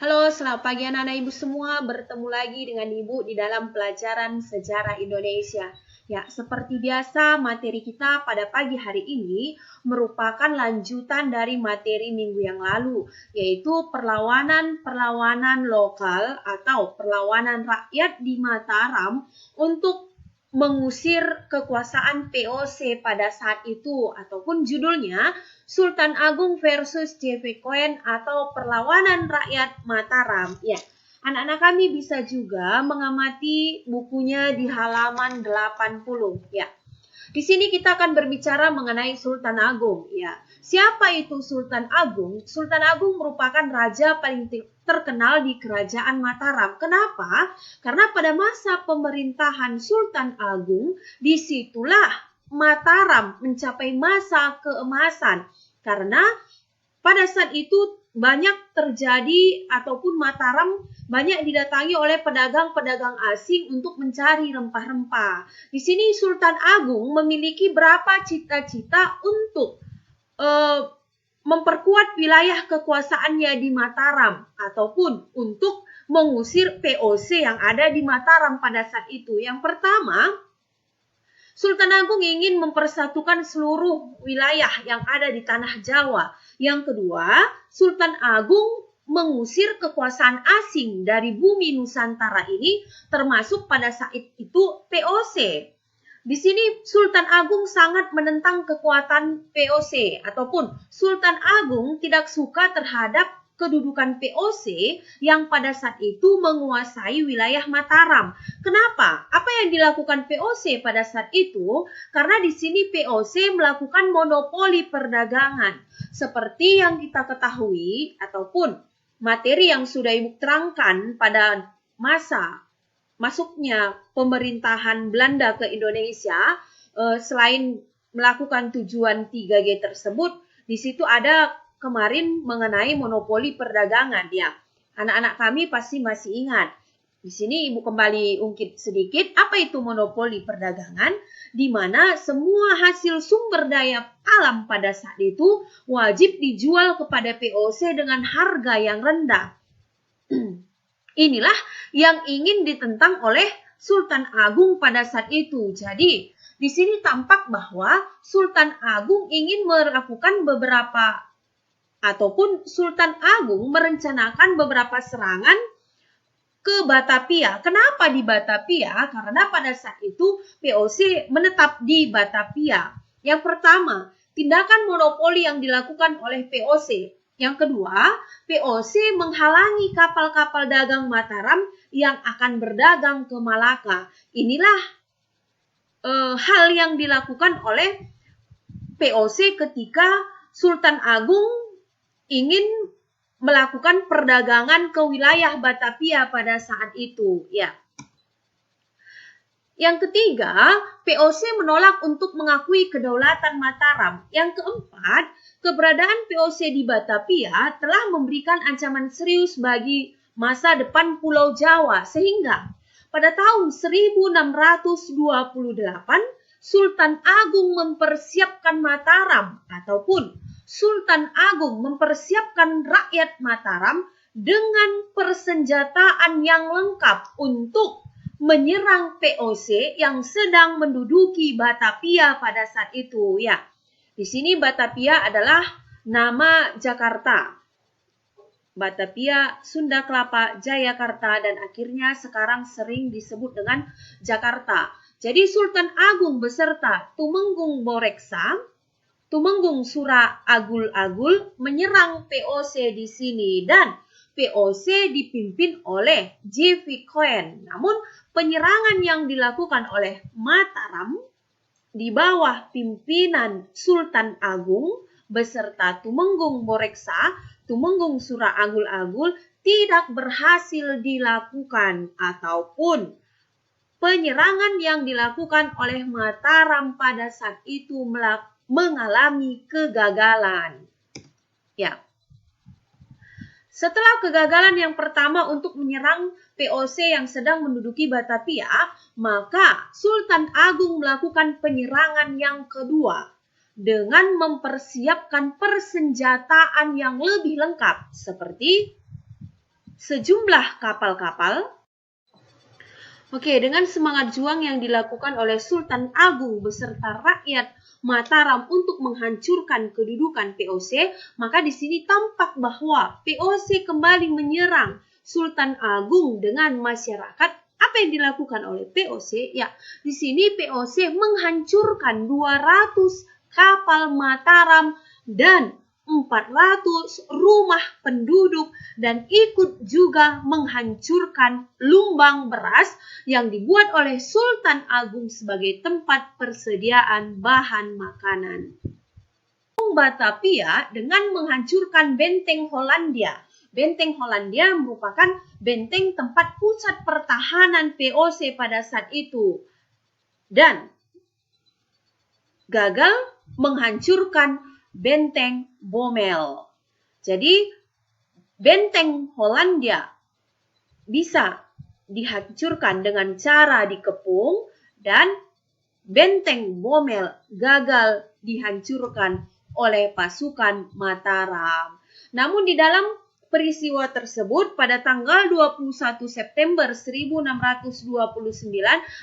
Halo, selamat pagi anak-anak ibu semua. Bertemu lagi dengan ibu di dalam pelajaran sejarah Indonesia. Ya, seperti biasa materi kita pada pagi hari ini merupakan lanjutan dari materi minggu yang lalu, yaitu perlawanan lokal atau perlawanan rakyat di Mataram untuk mengusir kekuasaan POC pada saat itu, ataupun judulnya Sultan Agung versus JV Koen atau perlawanan rakyat Mataram. Ya, anak-anak kami bisa juga mengamati bukunya di halaman 80. Ya. Di sini kita akan berbicara mengenai Sultan Agung. Ya, siapa itu Sultan Agung? Sultan Agung merupakan raja paling terkenal di kerajaan Mataram. Kenapa? Karena pada masa pemerintahan Sultan Agung, disitulah Mataram mencapai masa keemasan. Karena pada saat itu banyak terjadi ataupun Mataram banyak didatangi oleh pedagang-pedagang asing untuk mencari rempah-rempah. Di sini Sultan Agung memiliki berapa cita-cita untuk memperkuat wilayah kekuasaannya di Mataram ataupun untuk mengusir POC yang ada di Mataram pada saat itu. Yang pertama, Sultan Agung ingin mempersatukan seluruh wilayah yang ada di tanah Jawa. Yang kedua, Sultan Agung mengusir kekuasaan asing dari bumi Nusantara ini, termasuk pada saat itu POC. Di sini Sultan Agung sangat menentang kekuatan POC, ataupun Sultan Agung tidak suka terhadap kedudukan POC yang pada saat itu menguasai wilayah Mataram. Kenapa? Apa yang dilakukan POC pada saat itu? Karena di sini POC melakukan monopoli perdagangan. Seperti yang kita ketahui ataupun materi yang sudah Ibu terangkan pada masa masuknya pemerintahan Belanda ke Indonesia, selain melakukan tujuan 3G tersebut, di situ ada kemarin mengenai monopoli perdagangan. Ya, anak-anak kami pasti masih ingat. Di sini Ibu kembali ungkit sedikit, apa itu monopoli perdagangan? Di mana semua hasil sumber daya alam pada saat itu wajib dijual kepada POC dengan harga yang rendah. Inilah yang ingin ditentang oleh Sultan Agung pada saat itu. Jadi, di sini tampak bahwa Sultan Agung ingin melakukan beberapa ataupun Sultan Agung merencanakan beberapa serangan ke Batavia. Kenapa di Batavia? Karena pada saat itu POC menetap di Batavia. Yang pertama, tindakan monopoli yang dilakukan oleh POC. Yang kedua, POC menghalangi kapal-kapal dagang Mataram yang akan berdagang ke Malaka. Inilah hal yang dilakukan oleh POC ketika Sultan Agung ingin melakukan perdagangan ke wilayah Batavia pada saat itu. Ya. Yang ketiga, POC menolak untuk mengakui kedaulatan Mataram. Yang keempat, keberadaan POC di Batavia telah memberikan ancaman serius bagi masa depan Pulau Jawa, sehingga pada tahun 1628 Sultan Agung mempersiapkan Mataram ataupun Sultan Agung mempersiapkan rakyat Mataram dengan persenjataan yang lengkap untuk menyerang POC yang sedang menduduki Batavia pada saat itu. Ya, di sini Batavia adalah nama Jakarta. Batavia, Sunda Kelapa, Jayakarta, dan akhirnya sekarang sering disebut dengan Jakarta. Jadi Sultan Agung beserta Tumenggung Boreksa, Tumenggung Sura Agul-Agul menyerang POC di sini, dan POC dipimpin oleh JV Koen. Namun penyerangan yang dilakukan oleh Mataram di bawah pimpinan Sultan Agung beserta Tumenggung Boreksa, Tumenggung Sura Agul-Agul tidak berhasil dilakukan, ataupun penyerangan yang dilakukan oleh Mataram pada saat itu mengalami kegagalan. Ya. Setelah kegagalan yang pertama untuk menyerang POC yang sedang menduduki Batavia, maka Sultan Agung melakukan penyerangan yang kedua dengan mempersiapkan persenjataan yang lebih lengkap seperti sejumlah kapal-kapal. Oke, dengan semangat juang yang dilakukan oleh Sultan Agung beserta rakyat Mataram untuk menghancurkan kedudukan POC, maka di sini tampak bahwa POC kembali menyerang Sultan Agung dengan masyarakat. Apa yang dilakukan oleh POC? Ya, di sini POC menghancurkan 200 kapal Mataram dan 400 rumah penduduk dan ikut juga menghancurkan lumbang beras yang dibuat oleh Sultan Agung sebagai tempat persediaan bahan makanan. Batavia dengan menghancurkan benteng Hollandia. Benteng Hollandia merupakan benteng tempat pusat pertahanan POC pada saat itu dan gagal menghancurkan benteng Bommel. Jadi benteng Hollandia bisa dihancurkan dengan cara dikepung dan benteng Bommel gagal dihancurkan oleh pasukan Mataram. Namun di dalam peristiwa tersebut pada tanggal 21 September 1629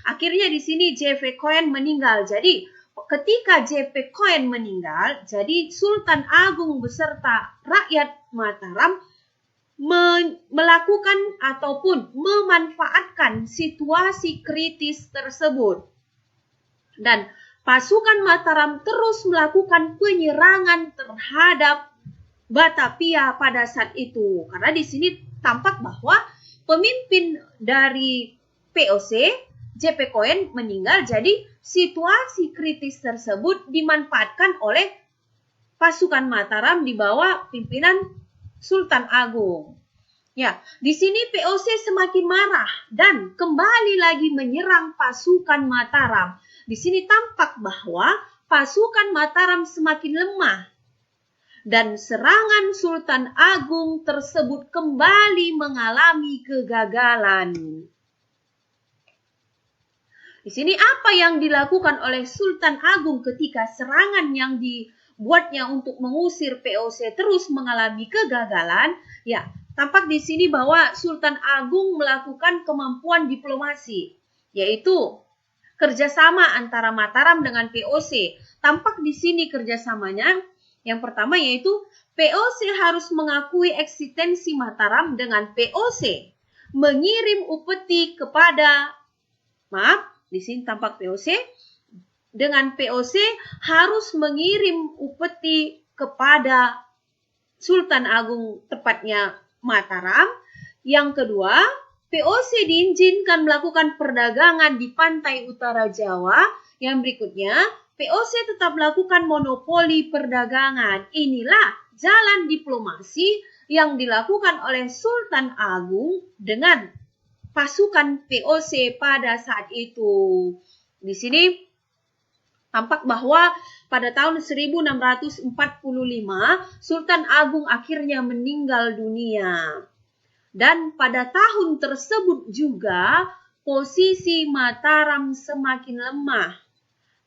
akhirnya di sini J.V. Coen meninggal. Jadi ketika J.V. Coen meninggal, jadi Sultan Agung beserta rakyat Mataram melakukan ataupun memanfaatkan situasi kritis tersebut. Dan pasukan Mataram terus melakukan penyerangan terhadap Batavia pada saat itu. Karena di sini tampak bahwa pemimpin dari POC, J.V. Coen meninggal, jadi situasi kritis tersebut dimanfaatkan oleh pasukan Mataram di bawah pimpinan Sultan Agung. Ya, di sini POC semakin marah dan kembali lagi menyerang pasukan Mataram. Di sini tampak bahwa pasukan Mataram semakin lemah dan serangan Sultan Agung tersebut kembali mengalami kegagalan. Di sini apa yang dilakukan oleh Sultan Agung ketika serangan yang dibuatnya untuk mengusir POC terus mengalami kegagalan? Ya, tampak di sini bahwa Sultan Agung melakukan kemampuan diplomasi, yaitu kerjasama antara Mataram dengan POC. Tampak di sini kerjasamanya. Yang pertama yaitu POC harus mengakui eksistensi Mataram dengan POC mengirim upeti kepada di sini tampak POC dengan POC harus mengirim upeti kepada Sultan Agung, tepatnya Mataram. Yang kedua, POC diizinkan melakukan perdagangan di pantai utara Jawa. Yang berikutnya, POC tetap melakukan monopoli perdagangan. Inilah jalan diplomasi yang dilakukan oleh Sultan Agung dengan pasukan POC pada saat itu. Di sini tampak bahwa pada tahun 1645 Sultan Agung akhirnya meninggal dunia. Dan pada tahun tersebut juga posisi Mataram semakin lemah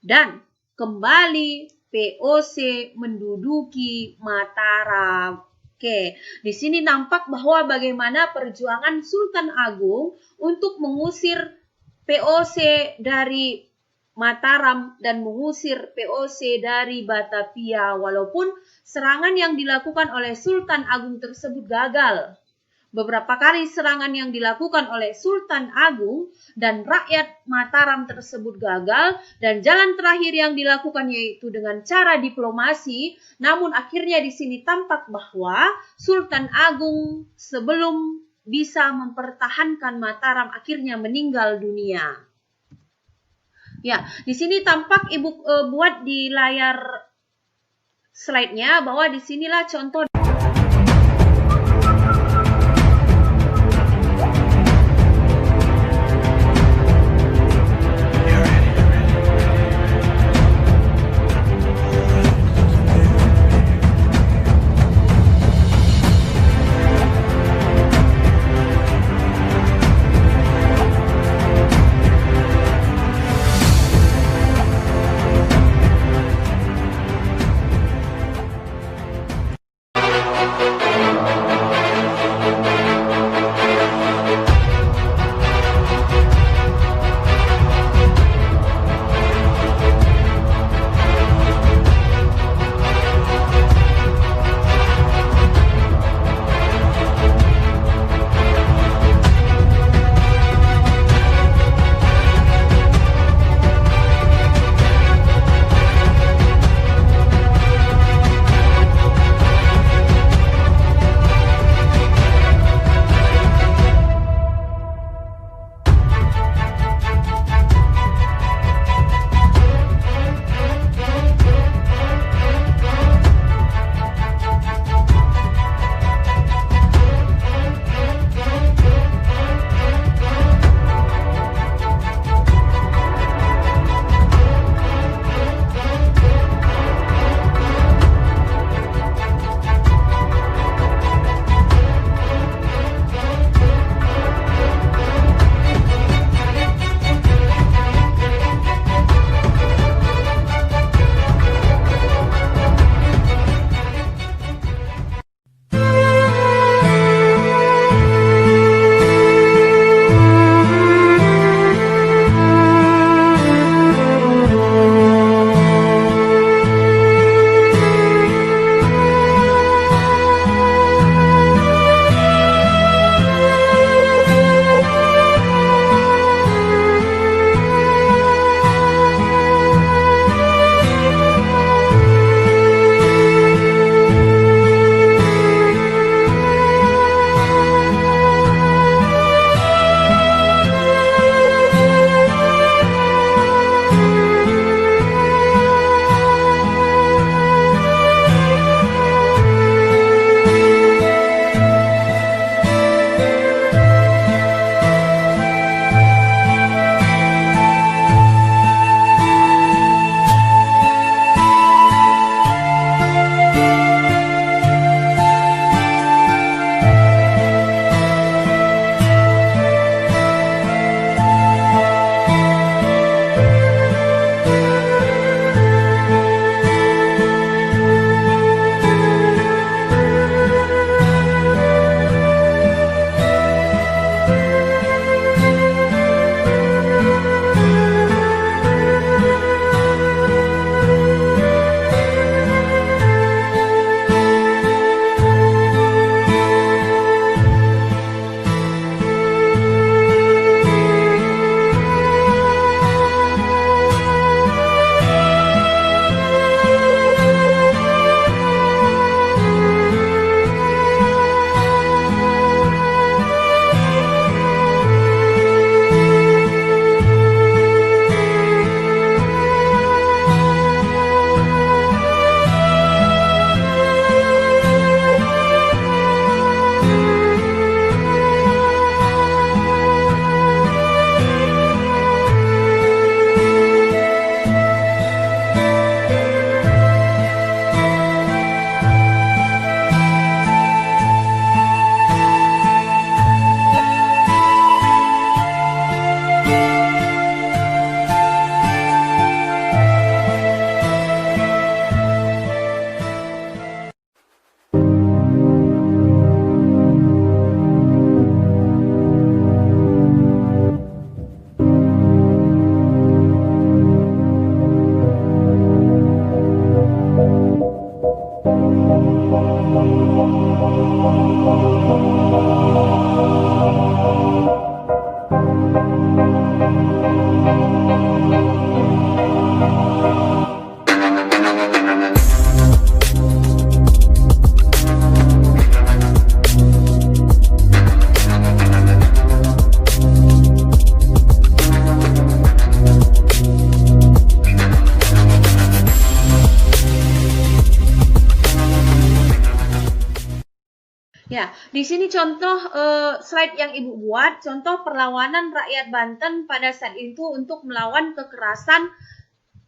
dan kembali POC menduduki Mataram. Oke, di sini nampak bahwa bagaimana perjuangan Sultan Agung untuk mengusir POC dari Mataram dan mengusir POC dari Batavia, walaupun serangan yang dilakukan oleh Sultan Agung tersebut gagal. Beberapa kali serangan yang dilakukan oleh Sultan Agung dan rakyat Mataram tersebut gagal, dan jalan terakhir yang dilakukan yaitu dengan cara diplomasi. Namun akhirnya di sini tampak bahwa Sultan Agung sebelum bisa mempertahankan Mataram akhirnya meninggal dunia. Ya, di sini tampak Ibu buat di layar slide-nya bahwa disinilah contoh Di sini contoh slide yang Ibu buat, contoh perlawanan rakyat Banten pada saat itu untuk melawan kekerasan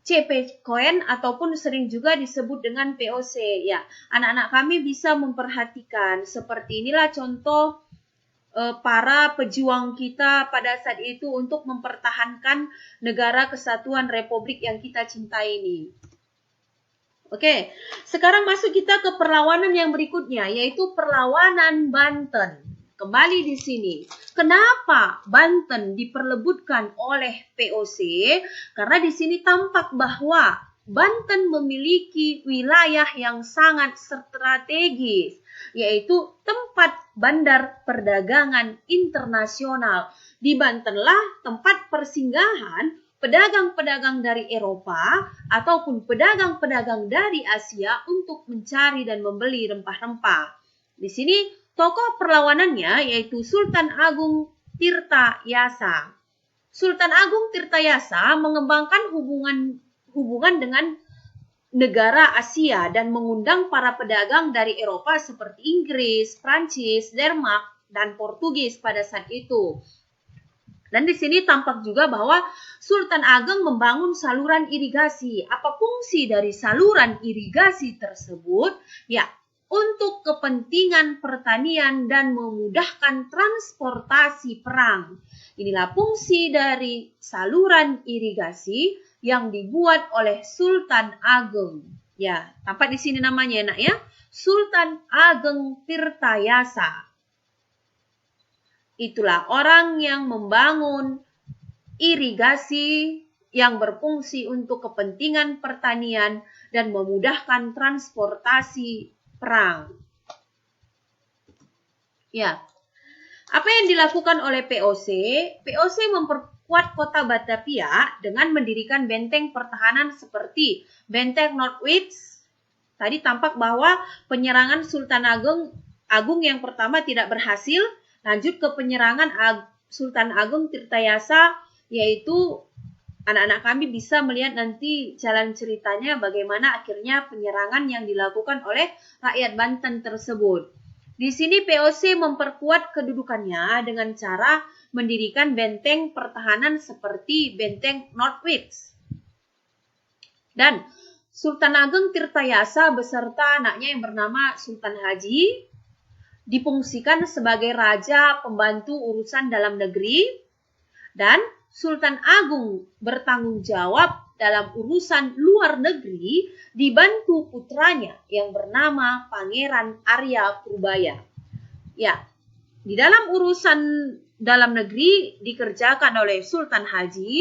CP Koen ataupun sering juga disebut dengan POC. Ya, anak-anak kami bisa memperhatikan seperti inilah contoh para pejuang kita pada saat itu untuk mempertahankan negara kesatuan Republik yang kita cintai ini. Oke, sekarang masuk kita ke perlawanan yang berikutnya, yaitu perlawanan Banten. Kembali di sini, kenapa Banten diperebutkan oleh POC? Karena di sini tampak bahwa Banten memiliki wilayah yang sangat strategis, yaitu tempat bandar perdagangan internasional. Di Bantenlah tempat persinggahan pedagang-pedagang dari Eropa ataupun pedagang-pedagang dari Asia untuk mencari dan membeli rempah-rempah. Di sini tokoh perlawanannya yaitu Sultan Agung Tirtayasa. Sultan Agung Tirtayasa mengembangkan hubungan dengan negara Asia dan mengundang para pedagang dari Eropa seperti Inggris, Prancis, Denmark, dan Portugis pada saat itu. Dan di sini tampak juga bahwa Sultan Ageng membangun saluran irigasi. Apa fungsi dari saluran irigasi tersebut? Ya, untuk kepentingan pertanian dan memudahkan transportasi perang. Inilah fungsi dari saluran irigasi yang dibuat oleh Sultan Ageng. Ya, tampak di sini namanya nak ya, Sultan Ageng Tirtayasa. Itulah orang yang membangun irigasi yang berfungsi untuk kepentingan pertanian dan memudahkan transportasi perang. Ya, apa yang dilakukan oleh POC? POC memperkuat kota Batavia dengan mendirikan benteng pertahanan seperti benteng Norwich. Tadi tampak bahwa penyerangan Sultan Agung yang pertama tidak berhasil. Lanjut ke penyerangan Sultan Agung Tirtayasa, yaitu anak-anak kami bisa melihat nanti jalan ceritanya bagaimana akhirnya penyerangan yang dilakukan oleh rakyat Banten tersebut. Di sini POC memperkuat kedudukannya dengan cara mendirikan benteng pertahanan seperti benteng Norwich. Dan Sultan Agung Tirtayasa beserta anaknya yang bernama Sultan Haji difungsikan sebagai raja pembantu urusan dalam negeri, dan Sultan Agung bertanggung jawab dalam urusan luar negeri dibantu putranya yang bernama Pangeran Arya Purbaya. Ya, di dalam urusan dalam negeri dikerjakan oleh Sultan Haji,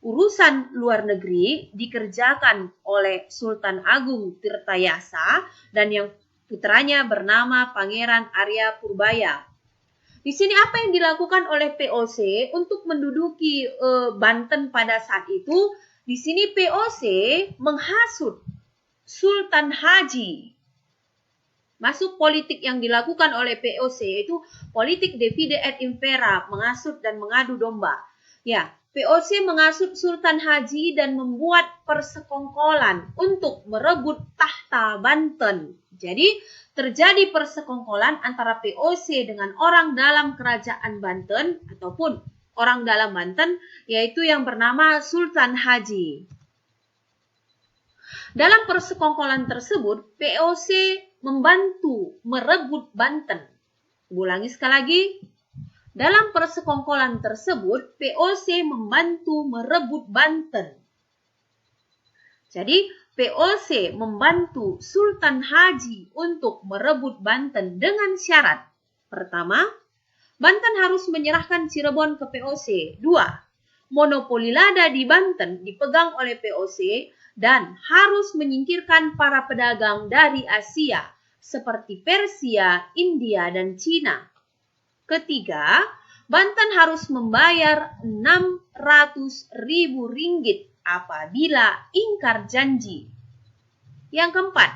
urusan luar negeri dikerjakan oleh Sultan Agung Tirtayasa dan yang putranya bernama Pangeran Arya Purbaya. Di sini apa yang dilakukan oleh POC untuk menduduki Banten pada saat itu? Di sini POC menghasut Sultan Haji. Masuk politik yang dilakukan oleh POC itu politik divide et impera, menghasut dan mengadu domba. Ya, POC menghasut Sultan Haji dan membuat persekongkolan untuk merebut tahta Banten. Jadi, terjadi persekongkolan antara POC dengan orang dalam kerajaan Banten ataupun orang dalam Banten, yaitu yang bernama Sultan Haji. Dalam persekongkolan tersebut, POC membantu merebut Banten. Ulangi sekali lagi. Dalam persekongkolan tersebut, POC membantu merebut Banten. Jadi, POC membantu Sultan Haji untuk merebut Banten dengan syarat. Pertama, Banten harus menyerahkan Cirebon ke POC. 2, monopoli lada di Banten dipegang oleh POC dan harus menyingkirkan para pedagang dari Asia seperti Persia, India, dan Cina. Ketiga, Banten harus membayar 600.000 ringgit apabila ingkar janji. Yang keempat,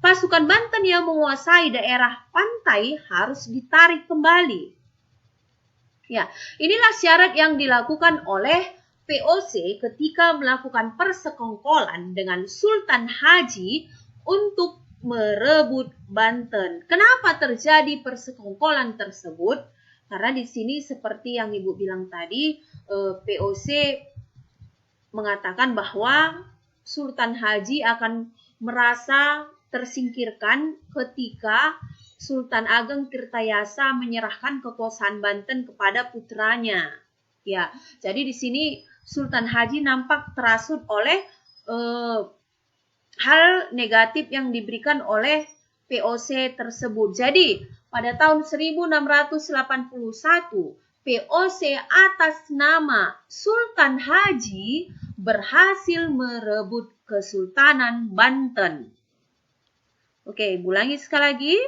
pasukan Banten yang menguasai daerah pantai harus ditarik kembali. Ya, inilah syarat yang dilakukan oleh POC ketika melakukan persekongkolan dengan Sultan Haji untuk merebut Banten. Kenapa terjadi persekongkolan tersebut? Karena di sini seperti yang Ibu bilang tadi, POC mengatakan bahwa Sultan Haji akan merasa tersingkirkan ketika Sultan Ageng Tirtayasa menyerahkan kekuasaan Banten kepada putranya. Ya, jadi di sini Sultan Haji nampak terasut oleh hal negatif yang diberikan oleh POC tersebut. Jadi, pada tahun 1681, POC atas nama Sultan Haji berhasil merebut Kesultanan Banten. Oke, ulangi sekali lagi.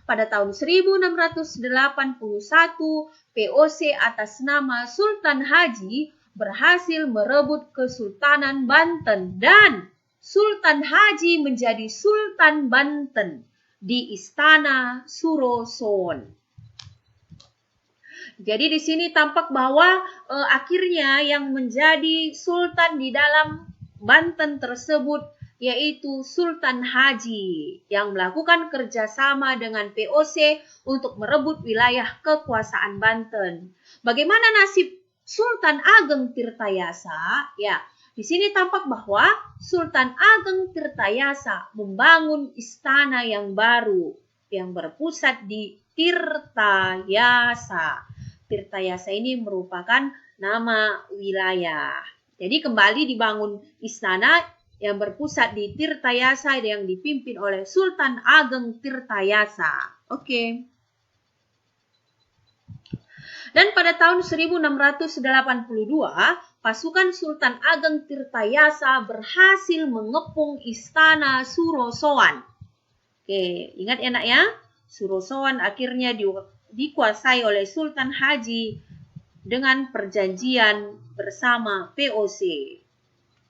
Pada tahun 1681, POC atas nama Sultan Haji berhasil merebut Kesultanan Banten dan Sultan Haji menjadi Sultan Banten di Istana Surosoon. Jadi di sini tampak bahwa akhirnya yang menjadi sultan di dalam Banten tersebut yaitu Sultan Haji yang melakukan kerjasama dengan POC untuk merebut wilayah kekuasaan Banten. Bagaimana nasib Sultan Ageng Tirtayasa? Ya, di sini tampak bahwa Sultan Ageng Tirtayasa membangun istana yang baru yang berpusat di Tirtayasa. Tirtayasa ini merupakan nama wilayah. Jadi kembali dibangun istana yang berpusat di Tirtayasa yang dipimpin oleh Sultan Ageng Tirtayasa. Oke. Dan pada tahun 1682, pasukan Sultan Ageng Tirtayasa berhasil mengepung Istana Surosoon. Oke, ingat ya nak ya, Surosoon akhirnya dikuasai oleh Sultan Haji dengan perjanjian bersama POC.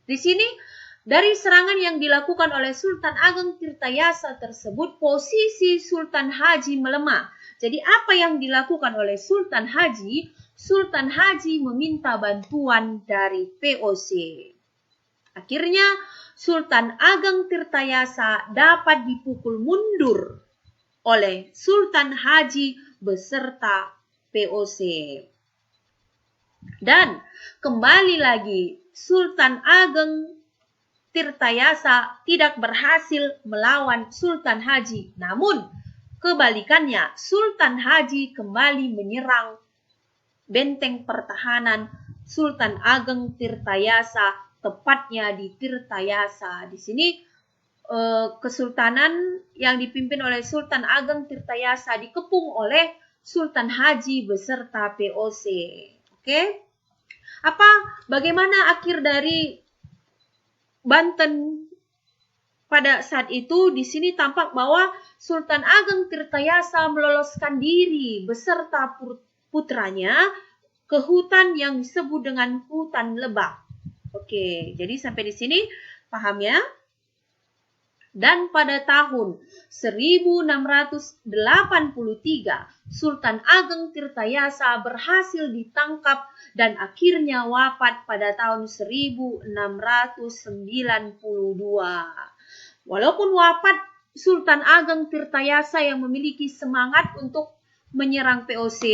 Di sini, dari serangan yang dilakukan oleh Sultan Ageng Tirtayasa tersebut, posisi Sultan Haji melemah. Jadi apa yang dilakukan oleh Sultan Haji? Sultan Haji meminta bantuan dari POC. Akhirnya Sultan Ageng Tirtayasa dapat dipukul mundur oleh Sultan Haji beserta POC. Dan kembali lagi Sultan Ageng Tirtayasa tidak berhasil melawan Sultan Haji. Namun kebalikannya, Sultan Haji kembali menyerang benteng pertahanan Sultan Ageng Tirtayasa, tepatnya di Tirtayasa. Di sini kesultanan yang dipimpin oleh Sultan Ageng Tirtayasa dikepung oleh Sultan Haji beserta POC. Oke? Bagaimana akhir dari Banten pada saat itu? Di sini tampak bahwa Sultan Ageng Tirtayasa meloloskan diri beserta putranya ke hutan yang disebut dengan hutan Lebak. Oke, jadi sampai di sini paham ya? Dan pada tahun 1683, Sultan Ageng Tirtayasa berhasil ditangkap dan akhirnya wafat pada tahun 1692. Walaupun wafat, Sultan Ageng Tirtayasa yang memiliki semangat untuk menyerang POC,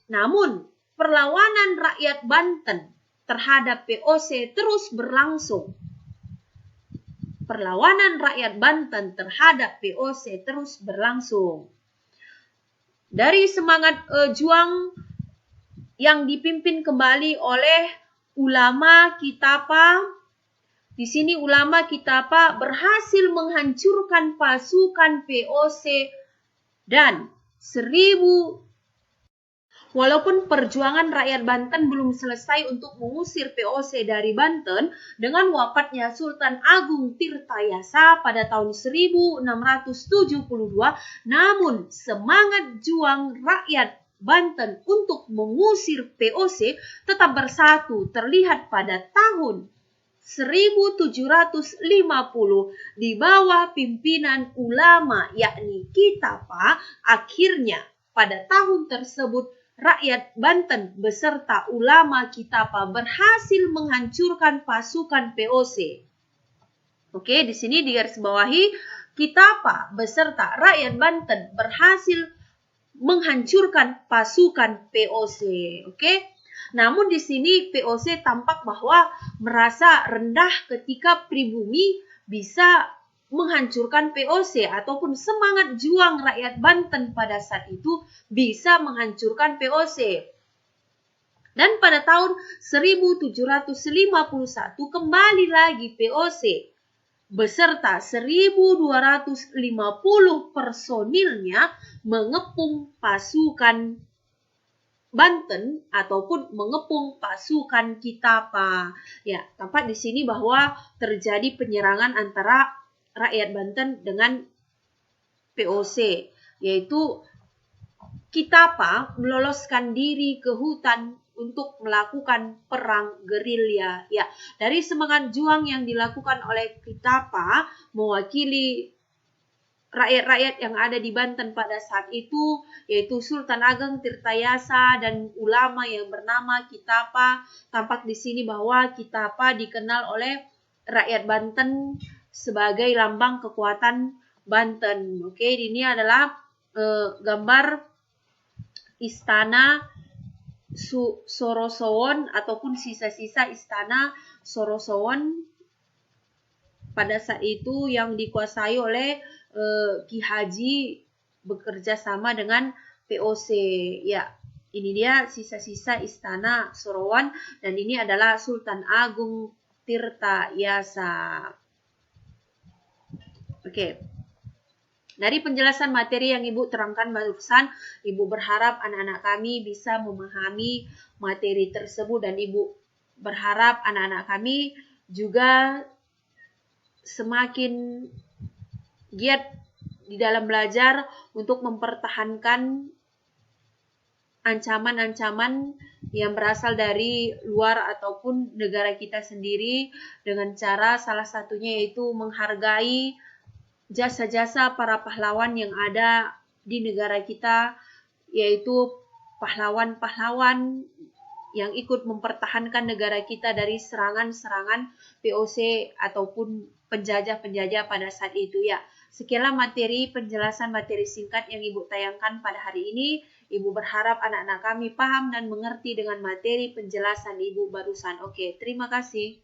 namun perlawanan rakyat Banten terhadap POC terus berlangsung. Perlawanan rakyat Banten terhadap POC terus berlangsung. Dari semangat juang yang dipimpin kembali oleh ulama Kitapa, di sini ulama Kitapa berhasil menghancurkan pasukan POC dan walaupun perjuangan rakyat Banten belum selesai untuk mengusir POC dari Banten, dengan wafatnya Sultan Agung Tirtayasa pada tahun 1672, namun semangat juang rakyat Banten untuk mengusir POC tetap bersatu terlihat pada tahun 1750 di bawah pimpinan ulama yakni Kitapa. Akhirnya pada tahun tersebut rakyat Banten beserta ulama Kitapa berhasil menghancurkan pasukan POC. Oke, di sini digarisbawahi Kitapa beserta rakyat Banten berhasil menghancurkan pasukan POC. Oke? Namun di sini POC tampak bahwa merasa rendah ketika pribumi bisa menghancurkan POC, ataupun semangat juang rakyat Banten pada saat itu bisa menghancurkan POC. Dan pada tahun 1751 kembali lagi POC beserta 1.250 personilnya mengepung pasukan Banten ataupun mengepung pasukan Kitapa. Ya, tampak di sini bahwa terjadi penyerangan antara rakyat Banten dengan POC, yaitu Kitapa meloloskan diri ke hutan untuk melakukan perang gerilya. Ya, dari semangat juang yang dilakukan oleh Kitapa mewakili rakyat-rakyat yang ada di Banten pada saat itu, yaitu Sultan Ageng Tirtayasa dan ulama yang bernama Kitapa. Tampak di sini bahwa Kitapa dikenal oleh rakyat Banten sebagai lambang kekuatan Banten. Oke, ini adalah gambar istana Sorosowon ataupun sisa-sisa istana Sorosowon pada saat itu yang dikuasai oleh Ki Haji bekerja sama dengan POC. Ya, ini dia sisa-sisa istana Sorowon dan ini adalah Sultan Agung Tirtayasa. Oke. Dari penjelasan materi yang Ibu terangkan barusan, Ibu berharap anak-anak kami bisa memahami materi tersebut dan Ibu berharap anak-anak kami juga semakin giat di dalam belajar untuk mempertahankan ancaman-ancaman yang berasal dari luar ataupun negara kita sendiri dengan cara salah satunya yaitu menghargai jasa-jasa para pahlawan yang ada di negara kita, yaitu pahlawan-pahlawan yang ikut mempertahankan negara kita dari serangan-serangan POC ataupun penjajah-penjajah pada saat itu. Ya, sekianlah materi penjelasan materi singkat yang Ibu tayangkan pada hari ini. Ibu berharap anak-anak kami paham dan mengerti dengan materi penjelasan Ibu barusan. Oke, terima kasih.